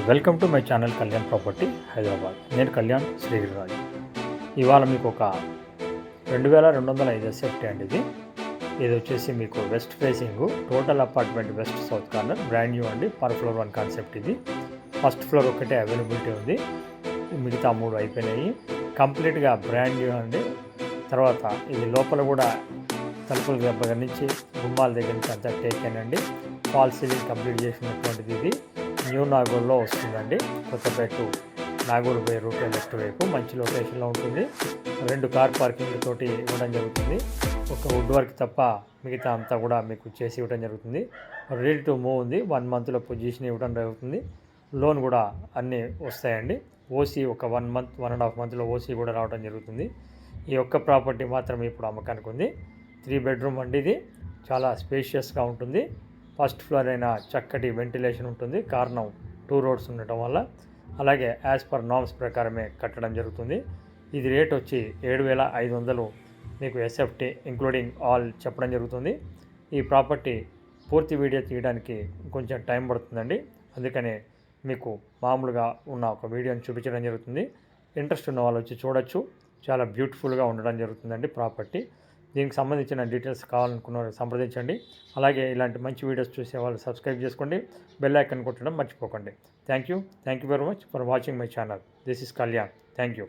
Welcome to my channel Kalyan property Hyderabad. నేను కళ్యాణ్ శ్రీగిరిరాజు. ఇవాళ మీకు ఒక 2205 ఎస్ఎఫ్టీ అండి. ఇది వచ్చేసి మీకు west facing total apartment west south corner brand new అండి. Per floor 1 concept. ఇది ఫస్ట్ ఫ్లోర్ ఒకటే అవైలబిలిటీ ఉంది, మిగతా 3 అయిపోయినాయి. కంప్లీట్గా బ్రాండ్ న్యూ అండి. తర్వాత ఇది లోపల కూడా తలుపుల దగ్గర నుంచి గుమ్మాల దగ్గర నుంచి అంతా టేకెన్ అండి. ఫాల్ సీలింగ్ కంప్లీట్ చేసినటువంటిది. ఇది న్యూ నాగూర్లో వస్తుందండి. Kothapeta Nagur by route left వైపు మంచి లొకేషన్లో ఉంటుంది. 2 కార్ పార్కింగ్ తోటి ఇవ్వడం జరుగుతుంది. ఒక వుడ్ వర్క్ తప్ప మిగతా అంతా కూడా మీకు చేసి ఇవ్వడం జరుగుతుంది. రెడీ టు మూవ్ ఉంది. 1 మంత్లో పొజిషన్ ఇవ్వడం జరుగుతుంది. లోన్ కూడా అన్నీ వస్తాయండి. ఓసీ ఒక 1 మంత్ 1.5 మంత్లో ఓసీ కూడా రావడం జరుగుతుంది. ఈ ఒక్క ప్రాపర్టీ మాత్రం ఇప్పుడు అమ్మకానికి ఉంది. 3 బెడ్రూమ్ అండి. ఇది చాలా స్పేషియస్గా ఉంటుంది. ఫస్ట్ ఫ్లోర్ అయినా చక్కటి వెంటిలేషన్ ఉంటుంది, కారణం 2 రోడ్స్ ఉండటం వల్ల. అలాగే యాజ్ పర్ నామ్స్ ప్రకారమే కట్టడం జరుగుతుంది. ఇది రేట్ వచ్చి 7,500 మీకు ఎస్ఎఫ్టీ ఇంక్లూడింగ్ ఆల్ చెప్పడం జరుగుతుంది. ఈ ప్రాపర్టీ పూర్తి వీడియో తీయడానికి కొంచెం టైం పడుతుందండి, అందుకనే మీకు మామూలుగా ఉన్న ఒక వీడియోని చూపించడం జరుగుతుంది. ఇంట్రెస్ట్ ఉన్న వాళ్ళు వచ్చి చూడొచ్చు. చాలా బ్యూటిఫుల్గా ఉండడం జరుగుతుందండి ప్రాపర్టీ. దీనికి సంబంధించిన డీటెయిల్స్ కావాలనుకున్న వారు సంప్రదించండి. అలాగే ఇలాంటి మంచి వీడియోస్ చూసే వాళ్ళు సబ్స్క్రైబ్ చేసుకోండి, బెల్ ఐకాన్ కొట్టడం మర్చిపోకండి. Thank you very much for watching my channel. This is Kalyan. Thank you.